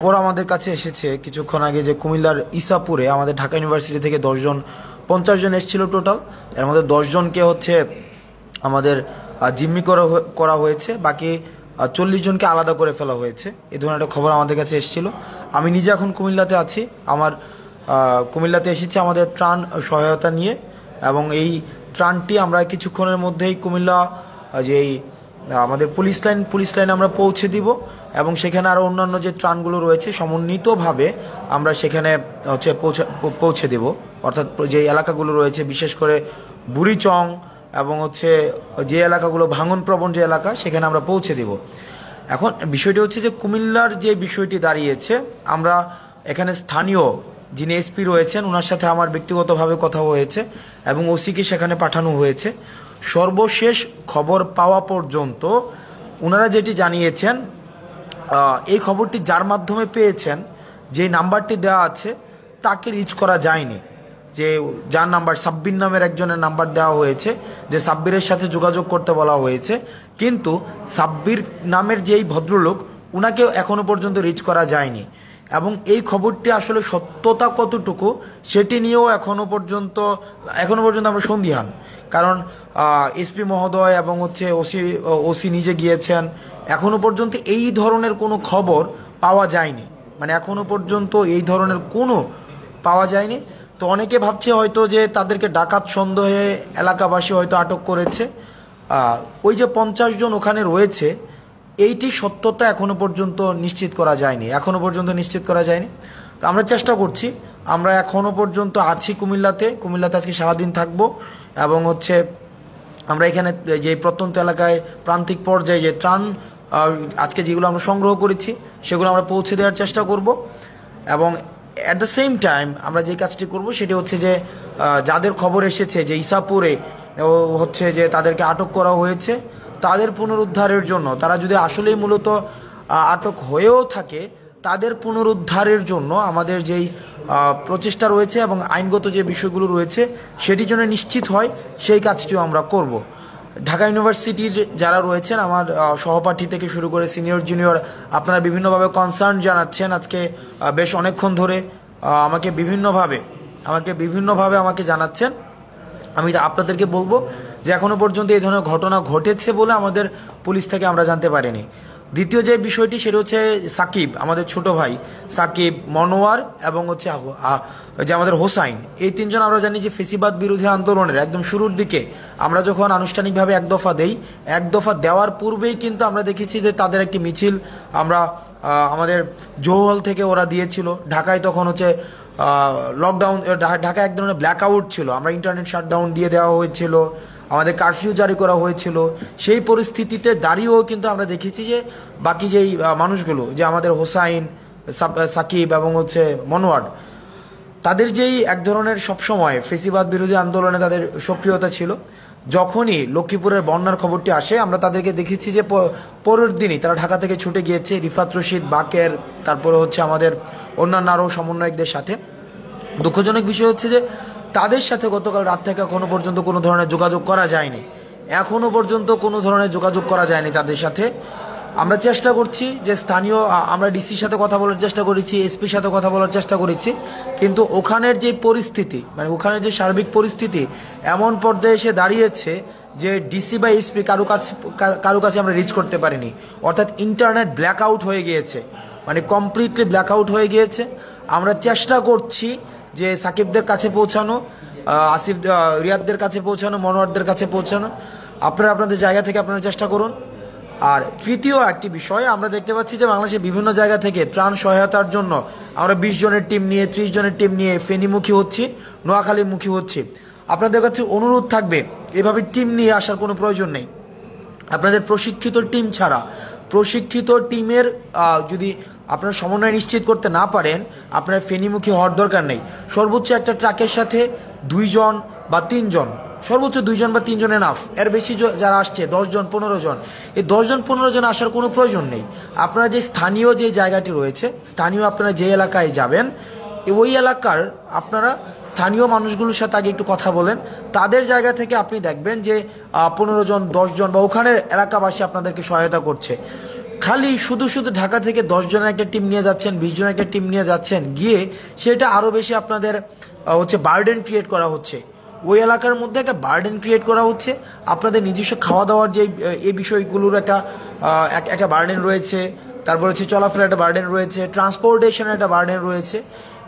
খবর আমাদের কাছে এসেছে কিছুক্ষণ আগে যে কুমিল্লার ইসাপুরে আমাদের ঢাকা ইউনিভার্সিটি থেকে 50 জন এসেছিল টোটাল। এর মধ্যে 10 জনকে হচ্ছে আমাদের জিম্মি করা হয়েছে, বাকি 40 জনকে আলাদা করে ফেলা হয়েছে। এই ধরনের একটা খবর আমাদের কাছে এসেছিল। আমি নিজে এখন কুমিল্লাতে আছি। কুমিল্লাতে এসেছি আমাদের ত্রাণ সহায়তা নিয়ে, এবং এই ত্রাণটি আমরা কিছুক্ষণের মধ্যেই কুমিল্লা যেই আমাদের পুলিশ লাইন আমরা পৌঁছে দিব, এবং সেখানে আরও অন্যান্য যে ত্রাণগুলো রয়েছে সমন্বিতভাবে আমরা সেখানে হচ্ছে পৌঁছে দেব। অর্থাৎ যে এলাকাগুলো রয়েছে বিশেষ করে বুড়িচং এবং হচ্ছে যে এলাকাগুলো ভাঙনপ্রবণ যে এলাকা, সেখানে আমরা পৌঁছে দেব। এখন বিষয়টি হচ্ছে যে কুমিল্লার যে বিষয়টি দাঁড়িয়েছে, আমরা এখানে স্থানীয় যিনি এসপি রয়েছেন ওনার সাথে আমার ব্যক্তিগতভাবে কথা হয়েছে এবং ওসিকে সেখানে পাঠানো হয়েছে। সর্বশেষ খবর পাওয়া পর্যন্ত ওনারা যেটি জানিয়েছেন, এই খবরটি যার মাধ্যমে পেয়েছেন, যে নাম্বারটি দেওয়া আছে তাকে রিচ করা যায়নি। যে যার নাম্বার সাব্বির নামের একজনের নাম্বার দেওয়া হয়েছে, যে সাব্বিরের সাথে যোগাযোগ করতে বলা হয়েছে, কিন্তু সাব্বির নামের যেই ভদ্রলোক ওনাকেও এখনও পর্যন্ত রিচ করা যায়নি। এবং এই খবরটি আসলে সত্যতা কতটুকু সেটি নিয়েও এখনও পর্যন্ত আমরা সন্দিহান। কারণ এসপি মহোদয় এবং হচ্ছে ওসি নিজে গিয়েছেন, এখনও পর্যন্ত এই ধরনের কোনো খবর পাওয়া যায়নি। মানে এখনও পর্যন্ত এই ধরনের কোনো পাওয়া যায়নি। তো অনেকে ভাবছে হয়তো যে তাদেরকে ডাকাত সন্দেহে এলাকাবাসী হয়তো আটক করেছে। ওই যে 50 জন ওখানে রয়েছে, এইটি সত্যতা এখনও পর্যন্ত নিশ্চিত করা যায়নি। তো আমরা চেষ্টা করছি। আমরা এখনও পর্যন্ত আছি কুমিল্লাতে আজকে সারাদিন থাকবো, এবং হচ্ছে আমরা এখানে যে প্রত্যন্ত এলাকায় প্রান্তিক পর্যায়ে যে ত্রাণ আজকে যেগুলো আমরা সংগ্রহ করেছি সেগুলো আমরা পৌঁছে দেওয়ার চেষ্টা করব। এবং অ্যাট দ্য সেম টাইম আমরা যে কাজটি করব সেটি হচ্ছে যে যাদের খবর এসেছে যে ইসাপুরে হচ্ছে যে তাদেরকে আটক করা হয়েছে, তাদের পুনরুদ্ধারের জন্য, তারা যদি আসলেই মূলত আটক হয়েও থাকে, তাদের পুনরুদ্ধারের জন্য আমাদের যেই প্রচেষ্টা রয়েছে এবং আইনগত যে বিষয়গুলো রয়েছে সেটি যেন নিশ্চিত হয়, সেই কাজটিও আমরা করব। ঢাকা ইউনিভার্সিটির যারা রয়েছেন, আমার সহপাঠী থেকে শুরু করে সিনিয়র জুনিয়র, আপনারা বিভিন্নভাবে কনসার্ন জানাচ্ছেন। আজকে বেশ অনেকক্ষণ ধরে আমাকে বিভিন্নভাবে আমাকে জানাচ্ছেন। আমি আপনাদেরকে বলবো যে এখনও পর্যন্ত এই ধরনের ঘটনা ঘটেছে বলে আমাদের পুলিশ থেকে আমরা জানতে পারিনি। দ্বিতীয় যে বিষয়টি সেটা হচ্ছে সাকিব, আমাদের ছোট ভাই সাকিব, মনোয়ার এবং হচ্ছে যে আমাদের হোসাইন, এই 3 জন আমরা জানি যে ফেসিবাদ বিরোধী আন্দোলনের একদম শুরুর দিকে আমরা যখন আনুষ্ঠানিকভাবে এক দফা দেওয়ার পূর্বেই কিন্তু আমরা দেখেছি যে তাদের একটি মিছিল আমাদের জৌহল থেকে ওরা দিয়েছিল। ঢাকায় তখন হচ্ছে লকডাউন, ঢাকায় এক ধরনের ব্ল্যাক আউট ছিল, আমরা ইন্টারনেট শাটডাউন দিয়ে দেওয়া হয়েছিল, আমাদের কারফিউ জারি করা হয়েছিল। সেই পরিস্থিতিতে দাঁড়িয়েও কিন্তু আমরা দেখেছি যে বাকি যেই মানুষগুলো, যে আমাদের হোসাইন, সাকিব এবং হচ্ছে মনোয়ার, তাদের যেই এক ধরনের সবসময় ফেসিবাদ বিরোধী আন্দোলনে তাদের সক্রিয়তা ছিল। যখনই লক্ষ্মীপুরের বন্যার খবরটি আসে, আমরা তাদেরকে দেখেছি যে পরের দিনই তারা ঢাকা থেকে ছুটে গিয়েছে রিফাত রশিদ, বাকের, তারপরে হচ্ছে আমাদের অন্যান্য আরও সমন্বয়কদের সাথে। দুঃখজনক বিষয় হচ্ছে যে তাদের সাথে গতকাল রাত থেকে এখনও পর্যন্ত কোনো ধরনের যোগাযোগ করা যায়নি তাদের সাথে। আমরা চেষ্টা করছি যে স্থানীয়, আমরা ডিসির সাথে কথা বলার চেষ্টা করেছি, এসপির সাথে কথা বলার চেষ্টা করেছি, কিন্তু ওখানের যে পরিস্থিতি, মানে ওখানের যে সার্বিক পরিস্থিতি এমন পর্যায়ে এসে দাঁড়িয়েছে যে ডিসি বা এসপি কারো কাছে আমরা রিচ করতে পারিনি। অর্থাৎ ইন্টারনেট ব্ল্যাক আউট হয়ে গিয়েছে, মানে কমপ্লিটলি ব্ল্যাক আউট হয়ে গিয়েছে। আমরা চেষ্টা করছি যে সাকিবদের কাছে পৌঁছানো, রিয়াদদের কাছে পৌঁছানো, মনোয়ারদের কাছে পৌঁছানো। আপনারা আপনাদের জায়গা থেকে আপনারা চেষ্টা করুন। আর তৃতীয় একটি বিষয়, আমরা দেখতে পাচ্ছি যে বাংলাদেশের বিভিন্ন জায়গা থেকে ত্রাণ সহায়তার জন্য আমরা 20 জনের টিম নিয়ে, 30 জনের টিম নিয়ে ফেনীমুখী হচ্ছি, নোয়াখালীমুখী হচ্ছি। আপনাদের কাছে অনুরোধ থাকবে, এভাবে টিম নিয়ে আসার কোনো প্রয়োজন নেই। আপনাদের প্রশিক্ষিত টিম ছাড়া, প্রশিক্ষিত টিমের যদি আপনারা সমন্বয় নিশ্চিত করতে না পারেন, আপনার ফেনীমুখী হওয়ার দরকার নেই। সর্বোচ্চ একটা ট্রাকের সাথে 2 জন বা 3 জন, সর্বোচ্চ 2 জন বা 3 জন এনাফ। এর বেশি যারা আসছে 10 জন 15 জন, এই 10 জন 15 জন আসার কোনো প্রয়োজন নেই। আপনারা যে স্থানীয় যে জায়গাটি রয়েছে, আপনারা যে এলাকায় যাবেন, ওই এলাকার আপনারা স্থানীয় মানুষগুলোর সাথে আগে একটু কথা বলেন। তাদের জায়গা থেকে আপনি দেখবেন যে 15 জন 10 জন বা ওখানের এলাকাবাসী আপনাদেরকে সহায়তা করছে। খালি শুধু শুধু ঢাকা থেকে 10 জনের একটা টিম নিয়ে যাচ্ছেন, 20 জনের একটা টিম নিয়ে যাচ্ছেন, গিয়ে সেটা আরও বেশি আপনাদের হচ্ছে বার্ডেন ক্রিয়েট করা হচ্ছে। ওই এলাকার মধ্যে একটা বার্ডেন ক্রিয়েট করা হচ্ছে। আপনাদের নিজস্ব খাওয়া দাওয়ার যে এই বিষয়গুলোর একটা বার্ডেন রয়েছে, তারপর হচ্ছে চলাফেরার একটা বার্ডেন রয়েছে, ট্রান্সপোর্টেশনের একটা বার্ডেন রয়েছে।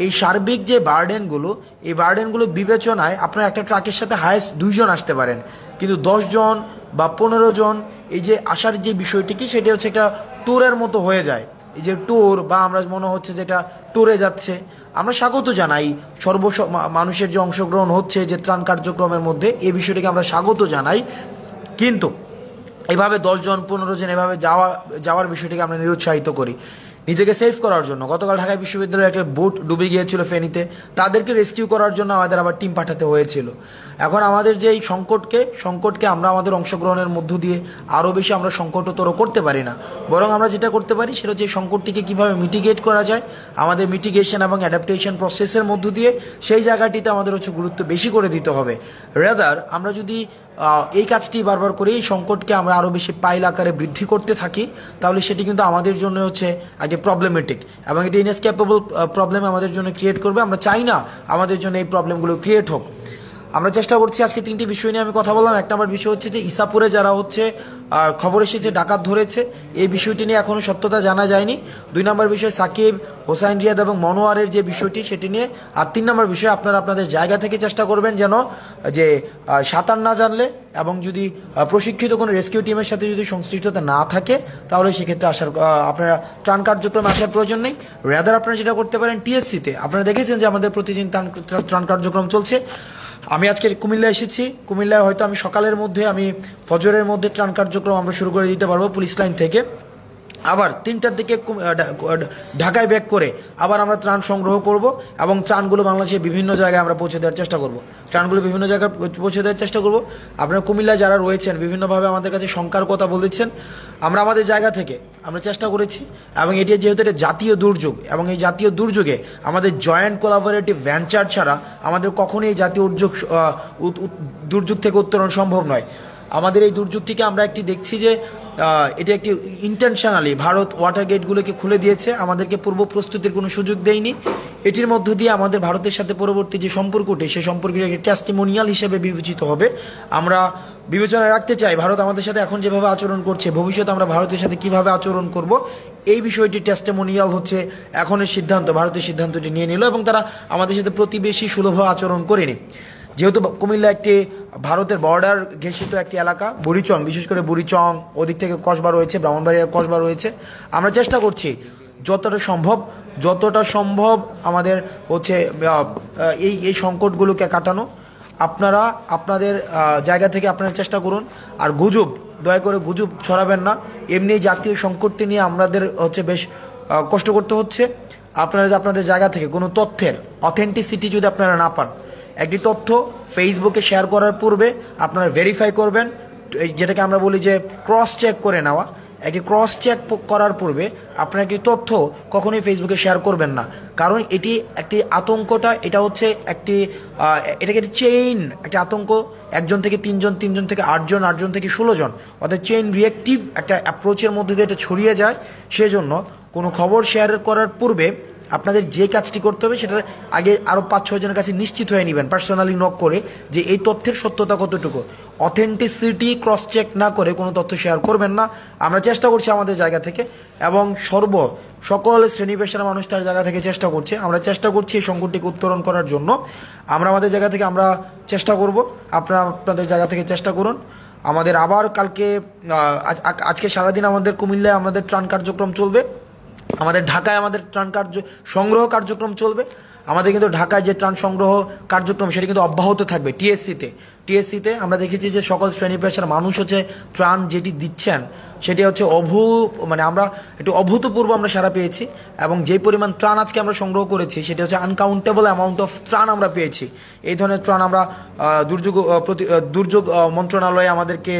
এই সার্বিক যে বার্ডেনগুলো, এই বার্ডেনগুলো বিবেচনায় আপনার একটা ট্রাকের সাথে হায়েস্ট 2 জন আসতে পারেন, কিন্তু 10 জন বা 15 জন এই যে আসার যে বিষয়টি কি, সেটা হচ্ছে একটা ট্যুরের মতো হয়ে যায়। এই যে ট্যুর বা আমরা মনে হচ্ছে যেটা ট্যুরে যাচ্ছে, আমরা স্বাগত জানাই মানুষের যে অংশগ্রহণ হচ্ছে যে ত্রাণ কার্যক্রমের মধ্যে, এই বিষয়টিকে আমরা স্বাগত জানাই। কিন্তু এভাবে 10 জন 15 জন এভাবে যাওয়ার বিষয়টিকে আমরা নিরুৎসাহিত করি নিজেকে সেভ করার জন্য। গতকাল ঢাকা বিশ্ববিদ্যালয়ে একটা বোট ডুবে গিয়েছিল ফেনীতে, তাদেরকে রেস্কিউ করার জন্য আমাদের আবার টিম পাঠাতে হয়েছিল। এখন আমাদের যে এই সংকটকে আমরা আমাদের অংশগ্রহণের মধ্য দিয়ে আরও বেশি আমরা সংকটতর করতে পারি না, বরং আমরা যেটা করতে পারি সেটা হচ্ছে সংকটটিকে কীভাবে মিটিগেট করা যায়। আমাদের মিটিগেশন এবং অ্যাডাপ্টেশন প্রসেসের মধ্য দিয়ে সেই জায়গাটিতে আমাদের হচ্ছে গুরুত্ব বেশি করে দিতে হবে। রেদার আমরা যদি এই কাজটি বারবার করে এই সংকটকে আমরা আরও বেশি পাইল আকারে বৃদ্ধি করতে থাকি, তাহলে সেটি কিন্তু আমাদের জন্য হচ্ছে একটি প্রবলেমেটিক এবং এটি ইনএসকেপেবল প্রবলেম আমাদের জন্য ক্রিয়েট করবে। আমরা চাই না আমাদের জন্য এই প্রবলেমগুলো ক্রিয়েট হোক। আমরা চেষ্টা করছি, আজকে 3টি বিষয় নিয়ে আমি কথা বললাম। 1 নম্বর বিষয় হচ্ছে যে ইসাপুরে যারা হচ্ছে খবর এসেছে ডাকাত ধরেছে, এই বিষয়টি নিয়ে এখনও সত্যতা জানা যায়নি। 2 নম্বর বিষয় সাকিব, হোসাইন রিয়াদ এবং মনোয়ারের যে বিষয়টি সেটি নিয়ে। আর 3 নম্বর বিষয় আপনারা আপনাদের জায়গা থেকে চেষ্টা করবেন যেন যে সাঁতার না জানলে এবং যদি প্রশিক্ষিত কোনো রেস্কিউ টিমের সাথে যদি সংশ্লিষ্টতা না থাকে, তাহলে সেক্ষেত্রে আপনারা ত্রাণ কার্যক্রমে আসার প্রয়োজন নেই। রেদার আপনারা যেটা করতে পারেন, টিএসসিতে আপনারা দেখেছেন যে আমাদের প্রতিদিন ত্রাণ কার্যক্রম চলছে। আমি আজকে কুমিল্লা এসেছি, কুমিল্লায় হয়তো আমি সকালের মধ্যে আমি ফজরের মধ্যে ত্রাণ কার্যক্রম আমরা শুরু করে দিতে পারবো পুলিশ লাইন থেকে। আবার 3টার দিকে ঢাকায় ব্যাক করে আবার আমরা ত্রাণ সংগ্রহ করব এবং ত্রাণগুলো বাংলাদেশের বিভিন্ন জায়গায় আমরা পৌঁছে দেওয়ার চেষ্টা করব। ত্রাণগুলো বিভিন্ন জায়গায় পৌঁছে দেওয়ার চেষ্টা করব। আপনারা কুমিল্লায় যারা রয়েছেন বিভিন্নভাবে আমাদের কাছে শঙ্কার কথা বলেছেন, আমরা আমাদের জায়গা থেকে আমরা চেষ্টা করেছি এবং এটি যেহেতু এটা জাতীয় দুর্যোগ এবং এই জাতীয় দুর্যোগে আমাদের জয়েন্ট কোলাবোরেটিভ ভেঞ্চার ছাড়া আমাদের কখনোই এই জাতীয় দুর্যোগ থেকে উত্তরণ সম্ভব নয়। আমাদের এই দুর্যোগটিকে আমরা একটি দেখছি যে এটি একটি ইন্টেনশনালি ভারত ওয়াটার গেটগুলোকে খুলে দিয়েছে, আমাদেরকে পূর্ব প্রস্তুতির কোনো সুযোগ দেয়নি। এটির মধ্য দিয়ে আমাদের ভারতের সাথে পরবর্তী যে সম্পর্কটি, সেই সম্পর্কটি একটি টেস্টিমোনিয়াল হিসেবে বিবেচিত হবে। আমরা বিবেচনায় রাখতে চাই ভারত আমাদের সাথে এখন যেভাবে আচরণ করছে, ভবিষ্যতে আমরা ভারতের সাথে কিভাবে আচরণ করব, এই বিষয়টি টেস্টিমোনিয়াল হচ্ছে এখনের সিদ্ধান্ত। ভারতের সিদ্ধান্তটি নিয়ে নিল এবং তারা আমাদের সাথে প্রতিবেশী সুলভ আচরণ করেনি। যেহেতু কুমিল্লা একটি ভারতের বর্ডার ঘেঁষিত একটি এলাকা, বুড়িচং, বিশেষ করে বুড়িচং, ওদিক থেকে কসবা রয়েছে, ব্রাহ্মণবাড়িয়ার কসবা রয়েছে, আমরা চেষ্টা করছি যতটা সম্ভব আমাদের হচ্ছে এই সংকটগুলোকে কাটানো। আপনারা আপনাদের জায়গা থেকে আপনারা চেষ্টা করুন। আর দয়া করে গুজব ছড়াবেন না। এমনি জাতীয় সংকটটি নিয়ে আমাদের হচ্ছে বেশ কষ্ট করতে হচ্ছে। আপনারা যে আপনাদের জায়গা থেকে কোনো তথ্যের অথেন্টিসিটি যদি আপনারা না পান, একটি তথ্য ফেসবুকে শেয়ার করার পূর্বে আপনারা ভেরিফাই করবেন, যেটাকে আমরা বলি যে ক্রস চেক করে নেওয়া। একটি ক্রস চেক করার পূর্বে আপনারা একটি তথ্য কখনোই ফেসবুকে শেয়ার করবেন না, কারণ এটি একটি আতঙ্কটা, এটাকে একটি চেইন, একটি আতঙ্ক। 1 জন থেকে 3 জন, 3 জন থেকে 8 জন, 8 জন থেকে 16 জন, অর্থাৎ চেইন রিয়েক্টিভ একটা অ্যাপ্রোচের মধ্যে দিয়ে এটা ছড়িয়ে যায়। সেজন্য কোনো খবর শেয়ার করার পূর্বে আপনাদের যে কাজটি করতে হবে সেটা আগে আরও 5-6 জনের কাছে নিশ্চিত হয়ে নেবেন, পার্সোনালি নক করে, যে এই তথ্যের সত্যতা কতটুকু। অথেন্টিসিটি ক্রস চেক না করে কোনো তথ্য শেয়ার করবেন না। আমরা চেষ্টা করছি আমাদের জায়গা থেকে এবং সকল শ্রেণী পেশার মানুষ তার জায়গা থেকে চেষ্টা করছে। আমরা চেষ্টা করছি এই সংকটটিকে উত্তরণ করার জন্য। আমরা আমাদের জায়গা থেকে আমরা চেষ্টা করব, আপনারা আপনাদের জায়গা থেকে চেষ্টা করুন। আমাদের আবার কালকে আজকে সারাদিন আমাদের কুমিল্লায় আমাদের ত্রাণ কার্যক্রম চলবে, আমাদের ঢাকায় আমাদের ত্রাণ সংগ্রহ কার্যক্রম চলবে। আমাদের কিন্তু ঢাকায় যে ত্রাণ সংগ্রহ কার্যক্রম সেটা কিন্তু অব্যাহত থাকবে। টিএসসিতে আমরা দেখেছি যে সকল শ্রেণী পেশার মানুষ হচ্ছে ত্রাণ যেটি দিচ্ছেন সেটি হচ্ছে আমরা একটু অভূতপূর্ব আমরা সাড়া পেয়েছি এবং যে পরিমাণ ত্রাণ আজকে আমরা সংগ্রহ করেছি সেটি হচ্ছে আনকাউন্টেবল অ্যামাউন্ট অফ ত্রাণ আমরা পেয়েছি। এই ধরনের ত্রাণ আমরা দুর্যোগ মন্ত্রণালয়ে আমাদেরকে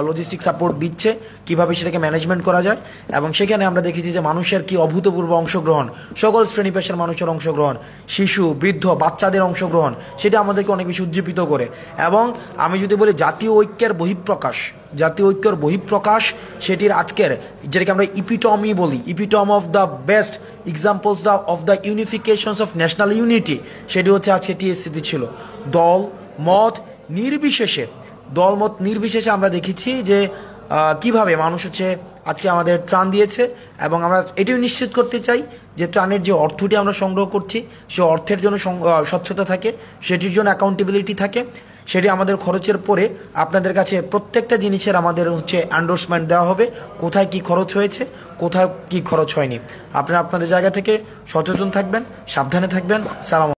লজিস্টিক সাপোর্ট দিচ্ছে কিভাবে সেটাকে ম্যানেজমেন্ট করা যায়, এবং সেখানে আমরা দেখেছি যে মানুষের কি অভূতপূর্ব অংশগ্রহণ, সকল শ্রেণী পেশার মানুষের অংশগ্রহণ, শিশু, বৃদ্ধ, বাচ্চাদের অংশগ্রহণ, সেটা আমাদেরকে অনেক বেশি উজ্জীবিত করে। এবং আমি যদি বলি জাতীয় ঐক্যের বহিঃপ্রকাশ সেটির আজকের যেটাকে আমরা ইপিটমি বলি, ইপিটম of the best examples of the ইউনিফিকেশনস of national unity, সেটি হচ্ছে আজকে টিএসসিতে ছিল। মত নির্বিশেষে আমরা দেখেছি যে কিভাবে মানুষ হচ্ছে আজকে আমাদের ত্রাণ দিয়েছে, এবং আমরা এটিও নিশ্চিত করতে চাই যে ত্রাণের যে অর্থটি আমরা সংগ্রহ করছি সে অর্থের জন্য স্বচ্ছতা থাকে, সেটির জন্য অ্যাকাউন্টেবিলিটি থাকে, সেটি আমাদের খরচের পরে আপনাদের কাছে প্রত্যেকটা জিনিসের আমাদের হচ্ছে এন্ডোর্সমেন্ট দেওয়া হবে, কোথায় কি খরচ হয়েছে, কোথায় কি খরচ হয়নি। আপনারা আপনাদের জায়গা থেকে সচেতন থাকবেন, সাবধানে থাকবেন। সালাম।